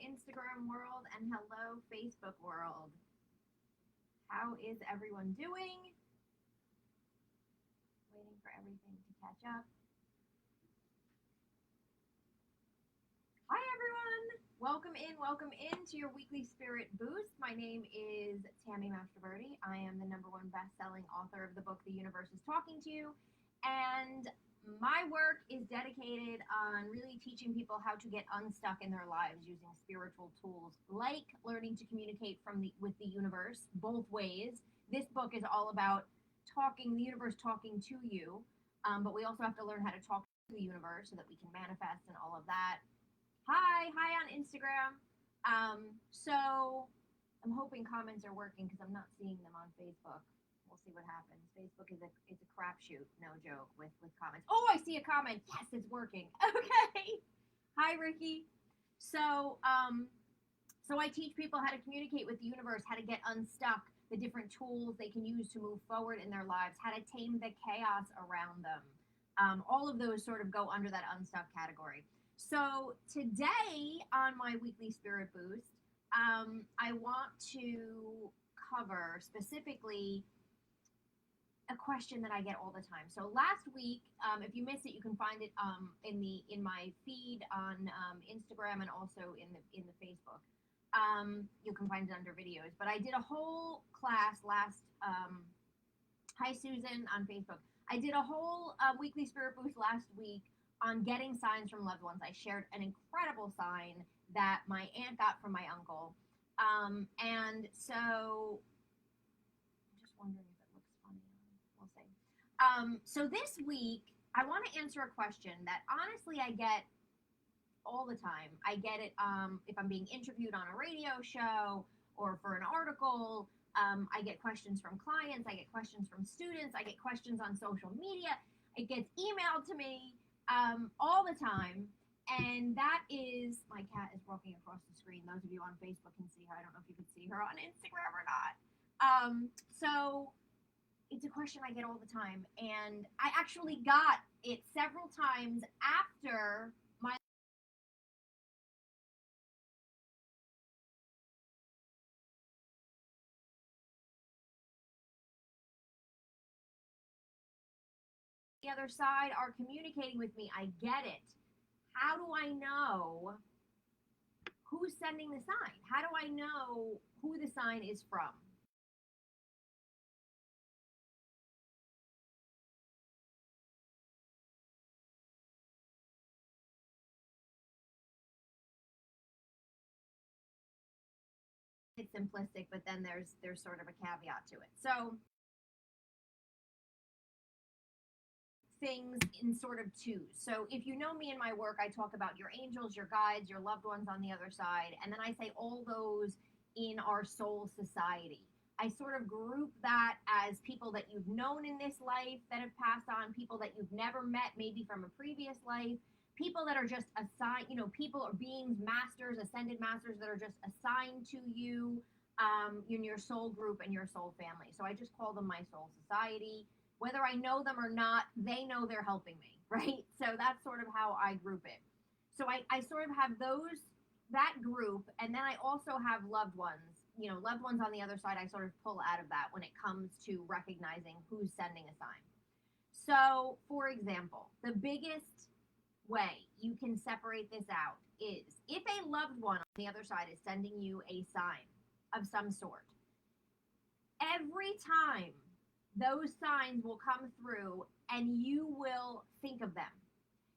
Instagram world, and hello, Facebook world. How is everyone doing? Waiting for everything to catch up. Hi, everyone. Welcome in to your weekly spirit boost. My name is Tammy Mastroberti. I am the #1 best-selling author of the book The Universe is Talking to You, and my work is dedicated on really teaching people how to get unstuck in their lives using spiritual tools like learning to communicate with the universe both ways. This book is all about the universe talking to you, but we also have to learn how to talk to the universe so that we can manifest and all of that. Hi on Instagram. So I'm hoping comments are working because I'm not seeing them on Facebook. We'll see what happens. Facebook is a crapshoot, no joke, with comments. Oh, I see a comment. Yes, it's working. Okay. Hi, Ricky. So I teach people how to communicate with the universe, how to get unstuck, the different tools they can use to move forward in their lives, how to tame the chaos around them. All of those sort of go under that unstuck category. So today on my weekly spirit boost, I want to cover specifically a question that I get all the time. So last week, if you missed it, you can find it in my feed on Instagram and also in the Facebook. You can find it under videos. But I did a whole class last. Hi Susan on Facebook. I did a whole weekly spirit boost last week on getting signs from loved ones. I shared an incredible sign that my aunt got from my uncle, and so I'm just wondering if it looks funny. We'll see. So this week, I want to answer a question that honestly I get all the time. I get it if I'm being interviewed on a radio show or for an article. I get questions from clients. I get questions from students. I get questions on social media. It gets emailed to me all the time. And that is, my cat is walking across the screen. Those of you on Facebook can see her. I don't know if you can see her on Instagram or not. So it's a question I get all the time. And I actually got it several times after my the other side are communicating with me. I get it. How do I know who's sending the sign? How do I know who the sign is from? It's simplistic, but then there's sort of a caveat to it. So things in sort of twos. So if you know me in my work, I talk about your angels, your guides, your loved ones on the other side, and then I say all those in our soul society. I sort of group that as people that you've known in this life that have passed on, people that you've never met, maybe from a previous life, people that are just assigned, people or beings, masters, ascended masters that are just assigned to you in your soul group and your soul family. So I just call them my soul society. Whether I know them or not, they know they're helping me, right? So that's sort of how I group it. So I sort of have that group, and then I also have loved ones. Loved ones on the other side, I sort of pull out of that when it comes to recognizing who's sending a sign. So, for example, the biggest way you can separate this out is if a loved one on the other side is sending you a sign of some sort, every time those signs will come through and you will think of them.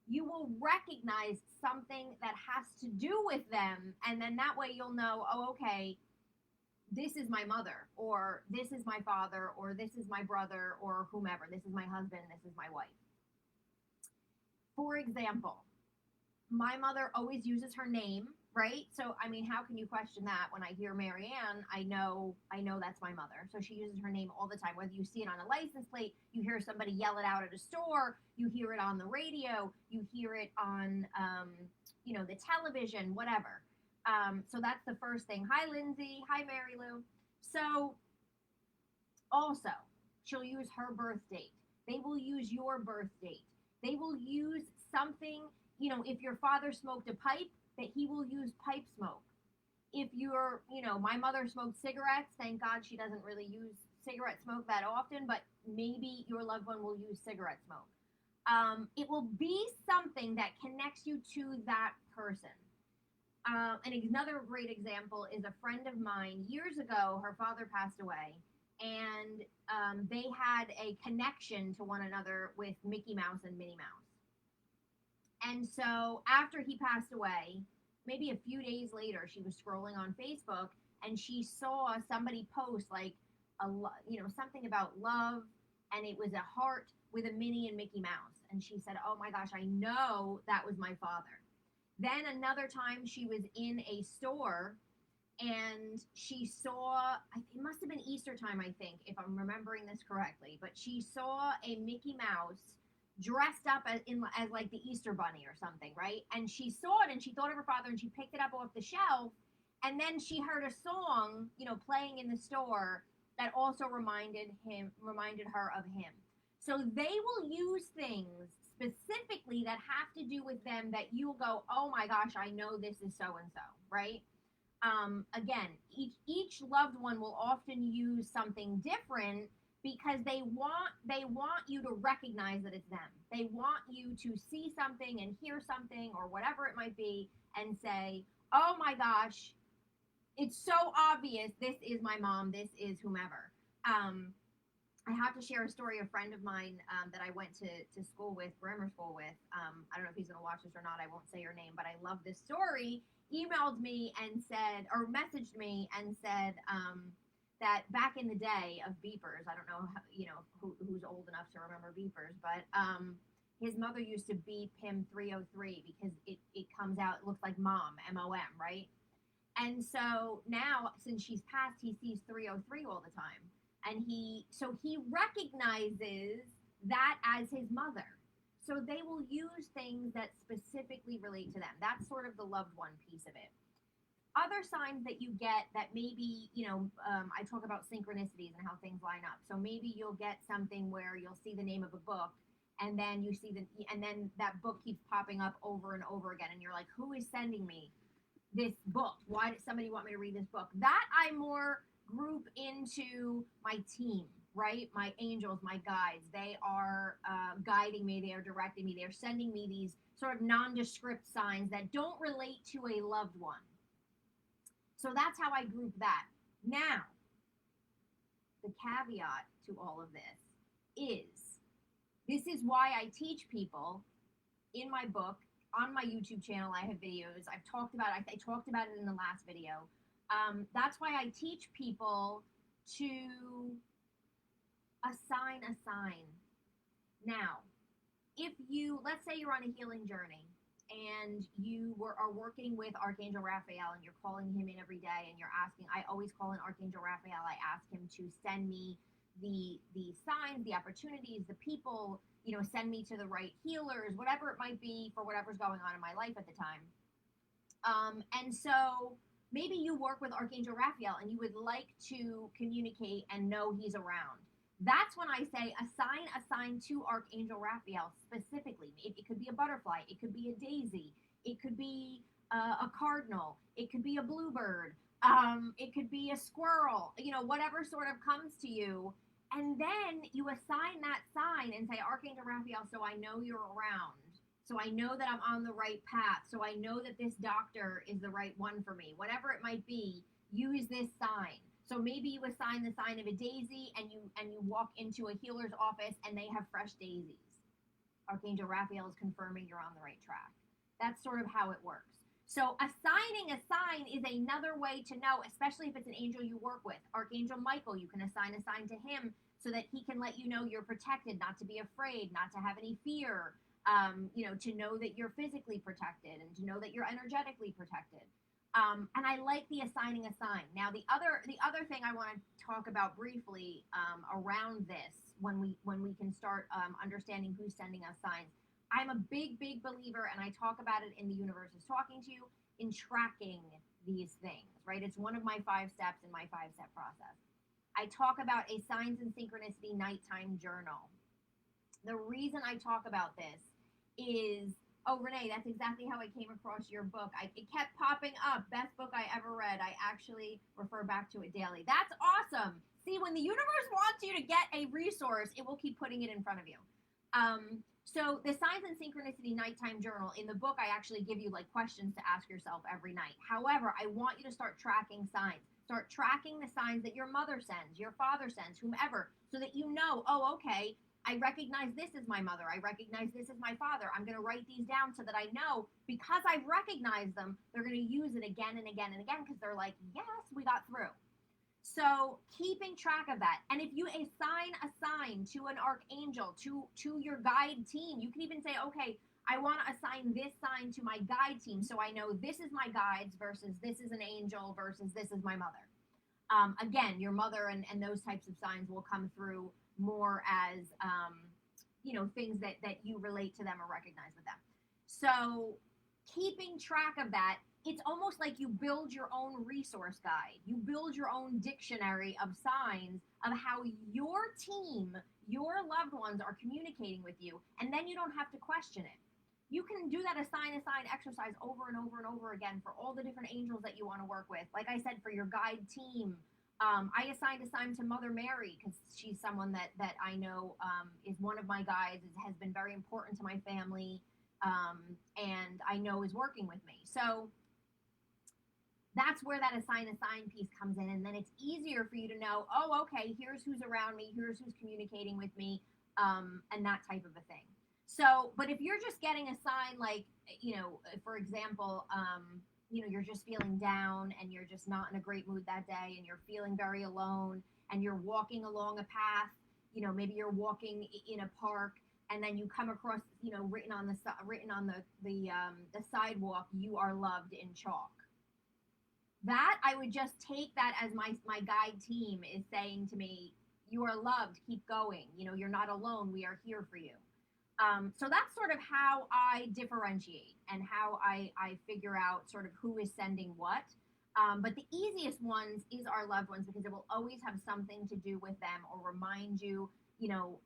You will recognize something that has to do with them, and then that way you'll know, oh, okay, this is my mother, or this is my father, or this is my brother, or whomever. This is my husband, this is my wife. For example, my mother always uses her name, right? So, I mean, how can you question that? When I hear Marianne, I know that's my mother. So she uses her name all the time. Whether you see it on a license plate, you hear somebody yell it out at a store, you hear it on the radio, you hear it on, the television, whatever. So that's the first thing. Hi, Lindsay. Hi, Mary Lou. So also, she'll use her birth date. They will use your birth date. They will use something, if your father smoked a pipe, that he will use pipe smoke. you're, my mother smoked cigarettes. Thank God she doesn't really use cigarette smoke that often, but maybe your loved one will use cigarette smoke. It will be something that connects you to that person. And another great example is a friend of mine. Years ago, her father passed away, and they had a connection to one another with Mickey Mouse and Minnie Mouse. And so after he passed away, maybe a few days later, she was scrolling on Facebook and she saw somebody post like something about love, and it was a heart with a Minnie and Mickey Mouse. And she said, "Oh my gosh, I know that was my father." Then another time she was in a store and she saw, it must have been Easter time, I think, if I'm remembering this correctly, but she saw a Mickey Mouse dressed up as like the Easter bunny or something, right? And she saw it and she thought of her father and she picked it up off the shelf. And then she heard a song, playing in the store that also reminded her of him. So they will use things specifically that have to do with them that you'll go, "Oh my gosh, I know this is so and so," right? Again, each loved one will often use something different because they want you to recognize that it's them. They want you to see something and hear something or whatever it might be and say, "Oh my gosh, it's so obvious. This is my mom. This is whomever." I have to share a story. A friend of mine that I went to school with, grammar school with, I don't know if he's going to watch this or not. I won't say her name, but I love this story. Emailed me and said, or messaged me and said that back in the day of beepers, I don't know, who's old enough to remember beepers, but his mother used to beep him 303 because it comes out, it looks like mom, MOM, right? And so now, since she's passed, he sees 303 all the time. And he recognizes that as his mother. So they will use things that specifically relate to them. That's sort of the loved one piece of it. Other signs that you get that maybe, I talk about synchronicities and how things line up. So maybe you'll get something where you'll see the name of a book and then and then that book keeps popping up over and over again. And you're like, who is sending me this book? Why did somebody want me to read this book? That I more group into my team, right? My angels, my guides. They are guiding me. They are directing me. They're sending me these sort of nondescript signs that don't relate to a loved one. So that's how I group that. Now, the caveat to all of this is why I teach people in my book, on my YouTube channel. I have videos. I've talked about it. I talked about it in the last video. That's why I teach people to assign a sign. Now, if let's say you're on a healing journey and you are working with Archangel Raphael and you're calling him in every day and you're asking, I always call in Archangel Raphael. I ask him to send me the signs, the opportunities, the people, send me to the right healers, whatever it might be for whatever's going on in my life at the time. And so maybe you work with Archangel Raphael and you would like to communicate and know he's around. That's when I say assign a sign to Archangel Raphael specifically. It could be a butterfly. It could be a daisy. It could be a cardinal. It could be a bluebird. It could be a squirrel. Whatever sort of comes to you. And then you assign that sign and say, Archangel Raphael, so I know you're around. So I know that I'm on the right path. So I know that this doctor is the right one for me. Whatever it might be, use this sign. So maybe you assign the sign of a daisy and you walk into a healer's office and they have fresh daisies. Archangel Raphael is confirming you're on the right track. That's sort of how it works. So assigning a sign is another way to know, especially if it's an angel you work with. Archangel Michael, you can assign a sign to him so that he can let you know you're protected, not to be afraid, not to have any fear, to know that you're physically protected and to know that you're energetically protected. And I like the assigning a sign. Now, the other thing I want to talk about briefly around this, when we can start understanding who's sending us signs. I'm a big believer, and I talk about it in The Universe is Talking to You, in tracking these things, right? It's one of my 5 steps in my 5-step process. I talk about a Signs and Synchronicity nighttime journal. The reason I talk about this is Oh, Renee, that's exactly how I came across your book. It kept popping up. Best book I ever read. I actually refer back to it daily. That's awesome. See, when the universe wants you to get a resource, it will keep putting it in front of you. So the Signs and Synchronicity Nighttime Journal, in the book, I actually give you like questions to ask yourself every night. However, I want you to start tracking signs. Start tracking the signs that your mother sends, your father sends, whomever, so that you know, oh, okay, I recognize this as my mother. I recognize this as my father. I'm going to write these down so that I know, because I recognize them, they're going to use it again and again and again because they're like, yes, we got through. So keeping track of that. And if you assign a sign to an archangel, to your guide team, you can even say, okay, I want to assign this sign to my guide team so I know this is my guides versus this is an angel versus this is my mother. Again, your mother and those types of signs will come through more as things that you relate to them or recognize with them. So keeping track of that, it's almost like you build your own resource guide. You build your own dictionary of signs of how your team, your loved ones are communicating with you, and then you don't have to question it. You can do that assign exercise over and over and over again for all the different angels that you want to work with. Like I said, for your guide team, I assigned a sign to Mother Mary because she's someone that I know is one of my guides, has been very important to my family, and I know is working with me. So that's where that assign piece comes in, and then it's easier for you to know, oh, okay, here's who's around me, here's who's communicating with me, and that type of a thing. So, but if you're just getting a sign like, for example, you're just feeling down and you're just not in a great mood that day and you're feeling very alone and you're walking along a path, maybe you're walking in a park and then you come across, written on the sidewalk, "You are loved" in chalk. That I would just take that as my guide team is saying to me, "You are loved. Keep going. You're not alone. We are here for you." So that's sort of how I differentiate and how I figure out sort of who is sending what. But the easiest ones is our loved ones because it will always have something to do with them or remind you,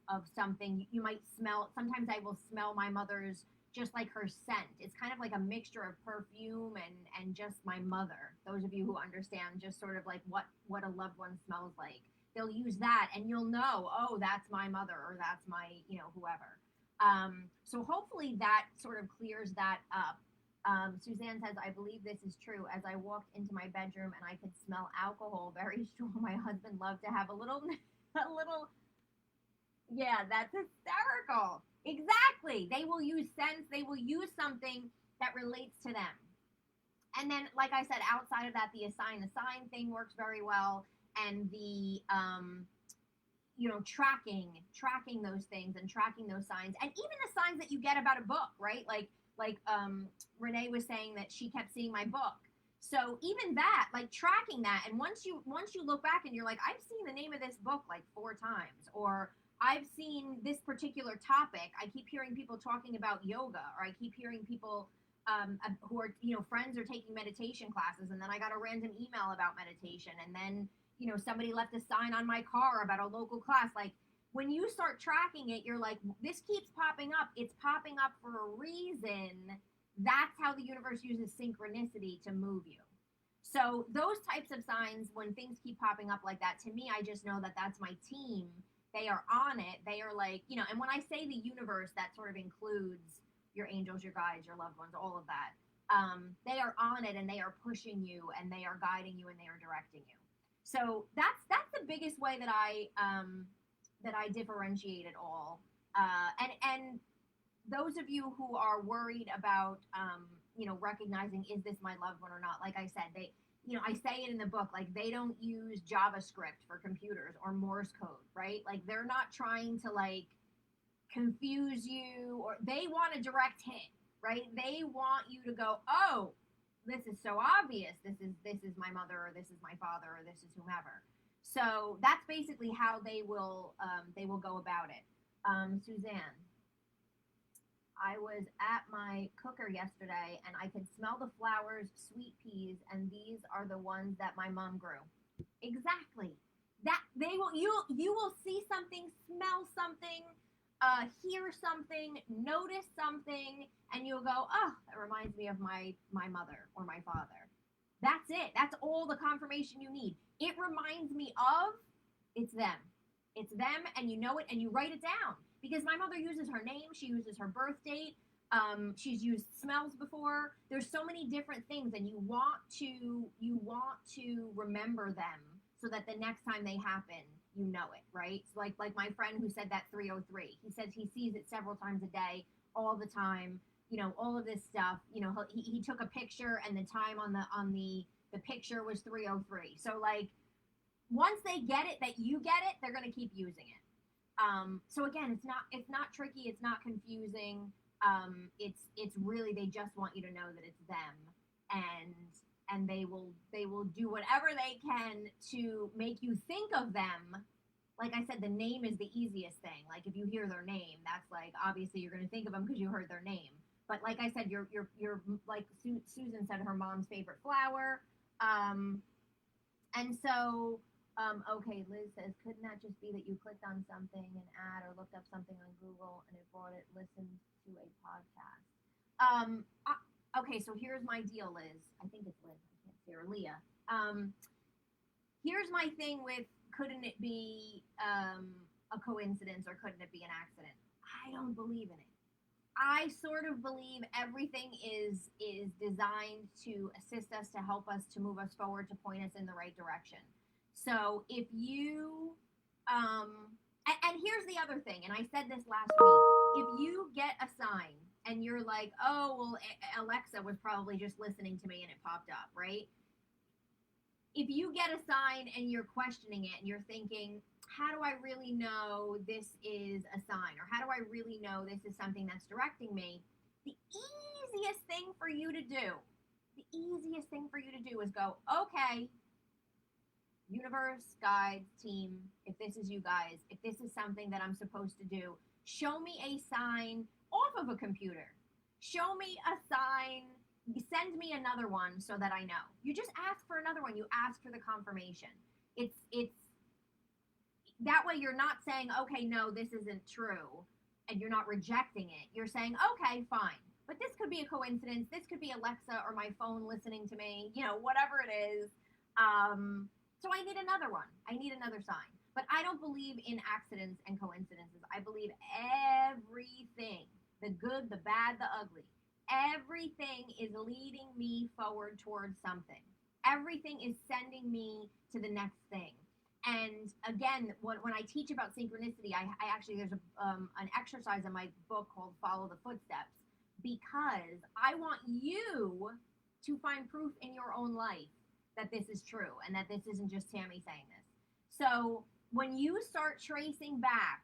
of something. You might smell, sometimes I will smell my mother's, just like her scent. It's kind of like a mixture of perfume and just my mother. Those of you who understand just sort of like what a loved one smells like. They'll use that and you'll know, oh, that's my mother or that's my, whoever. So hopefully that sort of clears that up. Suzanne says, I believe this is true. As I walked into my bedroom and I could smell alcohol very strong, my husband loved to have a little, yeah, that's hysterical. Exactly. They will use scents, they will use something that relates to them. And then, like I said, outside of that, the assign thing works very well. And the, tracking those things and tracking those signs, and even the signs that you get about a book, right? Like Renee was saying that she kept seeing my book. So even that, like tracking that, and once you look back and you're like, I've seen the name of this book like 4 times, or I've seen this particular topic. I keep hearing people talking about yoga, or I keep hearing people who are, friends are taking meditation classes, and then I got a random email about meditation, and then somebody left a sign on my car about a local class. Like when you start tracking it, you're like, this keeps popping up. It's popping up for a reason. That's how the universe uses synchronicity to move you. So those types of signs, when things keep popping up like that, to me, I just know that that's my team. They are on it. They are like, and when I say the universe, that sort of includes your angels, your guides, your loved ones, all of that. They are on it and they are pushing you and they are guiding you and they are directing you. So that's the biggest way that I differentiate it all. And those of you who are worried about recognizing, is this my loved one or not? Like I said, I say it in the book, like they don't use JavaScript for computers or Morse code, right? Like they're not trying to like confuse you, or they want a direct hit, right? They want you to go, oh, this is so obvious. This is my mother, or this is my father, or this is whomever. So that's basically how they will go about it. Suzanne, I was at my cooker yesterday and I could smell the flowers, sweet peas, and these are the ones that my mom grew. Exactly. That you will see something, smell something, hear something, notice something, and you'll go, oh, that reminds me of my mother or my father. That's it. That's all the confirmation you need. It reminds me of, it's them. It's them, and you know it, and you write it down. Because my mother uses her name, she uses her birth date, she's used smells before. There's so many different things, and you want to remember them so that the next time they happen, you know it, right? So like my friend who said that 303. He says he sees it several times a day, all the time. All of this stuff. He took a picture, and the time on the picture was 303. So like once they get it that you get it, they're gonna keep using it. So again, it's not tricky, it's not confusing. It's really, they just want you to know that it's them, and they will do whatever they can to make you think of them. Like I said, the name is the easiest thing. Like if you hear their name, that's like obviously you're going to think of them because you heard their name. But like I said, you're like Susan said, her mom's favorite flower. Um, and so, okay, Liz says, couldn't that just be that you clicked on something, an ad, or looked up something on Google and it brought it, listened to a podcast? Okay, so here's my deal, Liz. I think it's Liz. I can't see her. Leah. Um, Here's my thing with, couldn't it be a coincidence, or couldn't it be an accident? I don't believe in it. I sort of believe everything is designed to assist us, to help us, to move us forward, to point us in the right direction. So if you and here's the other thing, and I said this last week, if you get a sign and you're like, oh well, Alexa was probably just listening to me and it popped up, right? If you get a sign and you're questioning it and you're thinking, how do I really know this is a sign? Or how do I really know this is something that's directing me? The easiest thing for you to do, the easiest thing for you to do is go, okay, universe, guides, team, if this is you guys, if this is something that I'm supposed to do, show me a sign off of a computer. Show me a sign, send me another one so that I know. You just ask for another one. You ask for the confirmation. It's that way you're not saying, okay, no, this isn't true, and you're not rejecting it. You're saying, okay, fine. But this could be a coincidence. This could be Alexa or my phone listening to me, whatever it is. So I need another one. I need another sign. But I don't believe in accidents and coincidences. I believe everything, the good, the bad, the ugly, everything is leading me forward towards something. Everything is sending me to the next thing. And again, when I teach about synchronicity, I actually, there's an exercise in my book called Follow the Footsteps, because I want you to find proof in your own life that this is true and that this isn't just Tammy saying this. So when you start tracing back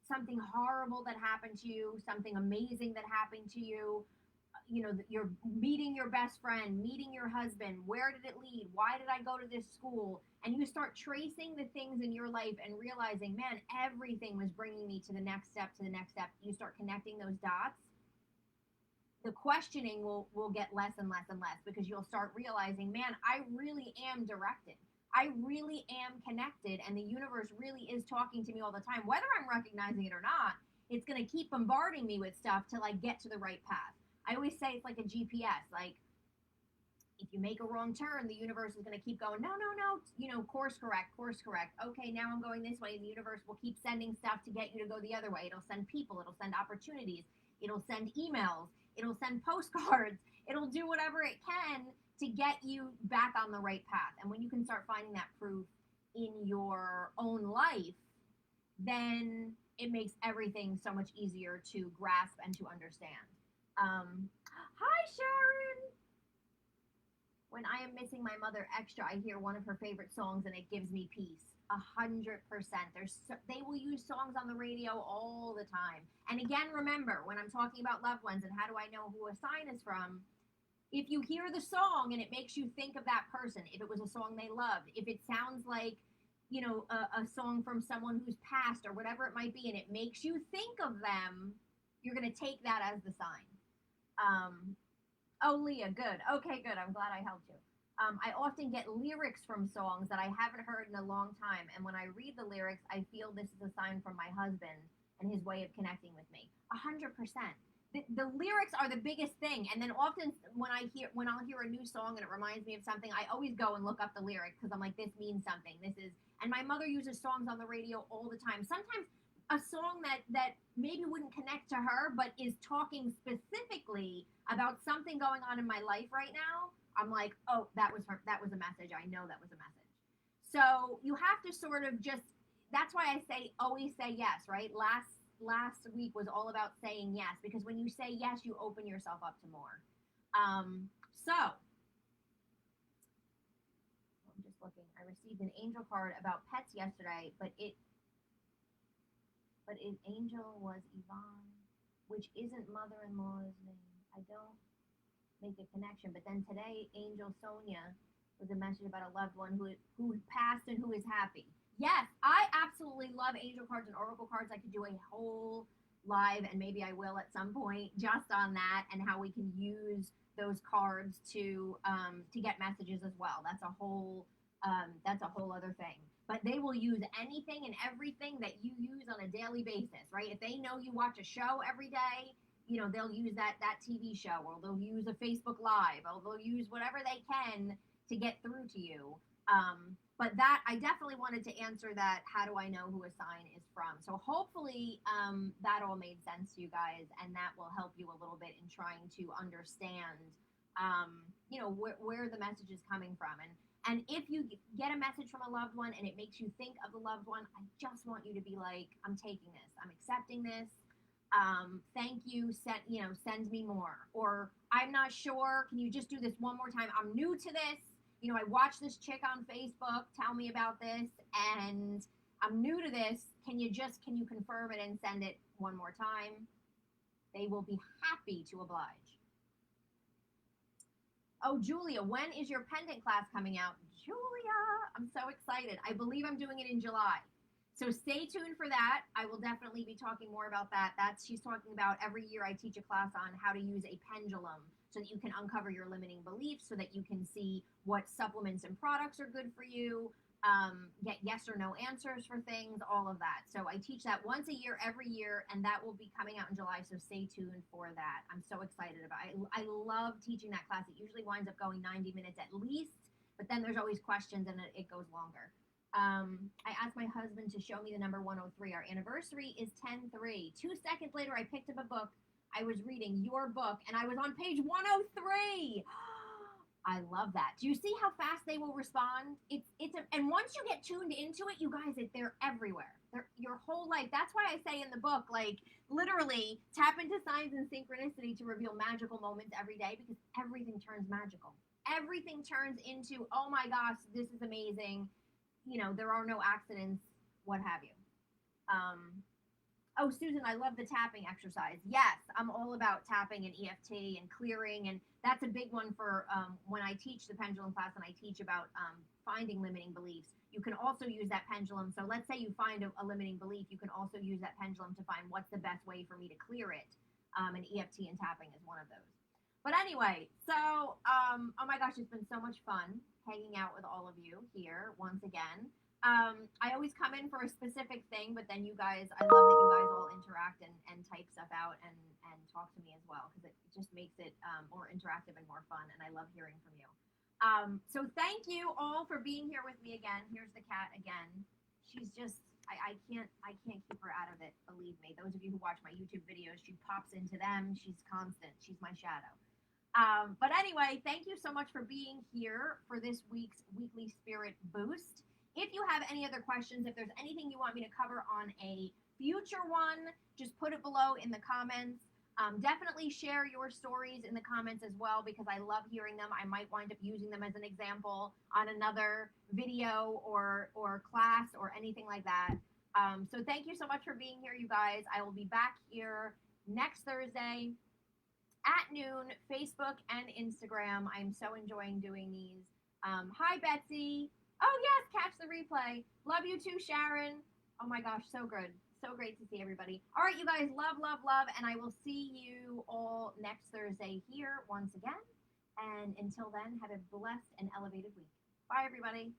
something horrible that happened to you, something amazing that happened to you, you're meeting your best friend, meeting your husband, where did it lead? Why did I go to this school? And you start tracing the things in your life and realizing, man, everything was bringing me to the next step, to the next step. You start connecting those dots. The questioning will get less and less and less, because you'll start realizing, man, I really am directed. I really am connected, and the universe really is talking to me all the time. Whether I'm recognizing it or not, it's going to keep bombarding me with stuff till I get to the right path. I always say it's like a GPS. Like, if you make a wrong turn, the universe is going to keep going, no, no, no, course correct, course correct. Okay, now I'm going this way. And the universe will keep sending stuff to get you to go the other way. It'll send people, it'll send opportunities, it'll send emails, it'll send postcards, it'll do whatever it can to get you back on the right path. And when you can start finding that proof in your own life, then it makes everything so much easier to grasp and to understand. Hi, Sharon. When I am missing my mother extra, I hear one of her favorite songs and it gives me peace. 100%. They will use songs on the radio all the time. And again, remember, when I'm talking about loved ones and how do I know who a sign is from, if you hear the song and it makes you think of that person, if it was a song they loved, if it sounds like, a song from someone who's passed or whatever it might be, and it makes you think of them, you're going to take that as the sign. Oh, Leah, good. Okay, good. I'm glad I helped you. I often get lyrics from songs that I haven't heard in a long time, and when I read the lyrics, I feel this is a sign from my husband. and his way of connecting with me. 100%. The lyrics are the biggest thing, and then often when I'll hear a new song and it reminds me of something, I always go and look up the lyrics because I'm like, this means something. This is, and my mother uses songs on the radio all the time. Sometimes a song that maybe wouldn't connect to her, but is talking specifically about something going on in my life right now. I'm like, oh, that was a message. I know that was a message. So you have to sort of just. That's why I say always say yes, right? Last week was all about saying yes, because when you say yes, you open yourself up to more. So I'm just looking. I received an angel card about pets yesterday, but angel was Yvonne, which isn't mother-in-law's name. I don't make a connection. But then today, Angel Sonia was a message about a loved one who passed and who is happy. Yes, I absolutely love angel cards and oracle cards. I could do a whole live, and maybe I will at some point, just on that and how we can use those cards to get messages as well. That's a whole other thing. But they will use anything and everything that you use on a daily basis, right? If they know you watch a show every day, they'll use that TV show, or they'll use a Facebook Live, or they'll use whatever they can to get through to you. But that, I definitely wanted to answer that. How do I know who a sign is from? So hopefully that all made sense to you guys, and that will help you a little bit in trying to understand, where the message is coming from. And if you get a message from a loved one and it makes you think of the loved one, I just want you to be like, I'm taking this, I'm accepting this. Thank you. Send me more. Or I'm not sure. Can you just do this one more time? I'm new to this. I watched this chick on Facebook tell me about this, and I'm new to this. Can you confirm it and send it one more time? They will be happy to oblige. Oh, Julia, when is your pendant class coming out? Julia, I'm so excited. I believe I'm doing it in July. So stay tuned for that. I will definitely be talking more about that. She's talking about every year I teach a class on how to use a pendulum so that you can uncover your limiting beliefs, so that you can see what supplements and products are good for you, get yes or no answers for things, all of that. So I teach that once a year, every year, and that will be coming out in July, so stay tuned for that. I'm so excited about it. I love teaching that class. It usually winds up going 90 minutes at least, but then there's always questions and it goes longer. I asked my husband to show me the number 103. Our anniversary is 10/3. 2 seconds later, I picked up a book. I was reading your book, and I was on page 103. I love that. Do you see how fast they will respond? And once you get tuned into it, you guys, they're everywhere. They're your whole life. That's why I say in the book, like, literally tap into signs and synchronicity to reveal magical moments every day, because everything turns magical. Everything turns into, oh my gosh, this is amazing. There are no accidents, what have you. Oh, Susan, I love the tapping exercise. Yes, I'm all about tapping and EFT and clearing, and that's a big one for when I teach the pendulum class and I teach about finding limiting beliefs. You can also use that pendulum. So let's say you find a limiting belief, you can also use that pendulum to find what's the best way for me to clear it. And EFT and tapping is one of those. But anyway, so, oh my gosh, it's been so much fun hanging out with all of you here once again. I always come in for a specific thing, but then you guys, I love that you guys all interact and type stuff out and talk to me as well, because it just makes it more interactive and more fun, and I love hearing from you. So thank you all for being here with me again. Here's the cat again. She's just, I can't keep her out of it, believe me. Those of you who watch my YouTube videos, she pops into them. She's constant. She's my shadow. But anyway, thank you so much for being here for this week's Weekly Spirit Boost. If you have any other questions, if there's anything you want me to cover on a future one, just put it below in the comments. Definitely share your stories in the comments as well, because I love hearing them. I might wind up using them as an example on another video or class or anything like that. So thank you so much for being here, you guys. I will be back here next Thursday at noon, Facebook and Instagram. I'm so enjoying doing these. Hi, Betsy. Oh, yes, catch the replay. Love you too, Sharon. Oh, my gosh, so good. So great to see everybody. All right, you guys, love, love, love, and I will see you all next Thursday here once again. And until then, have a blessed and elevated week. Bye, everybody.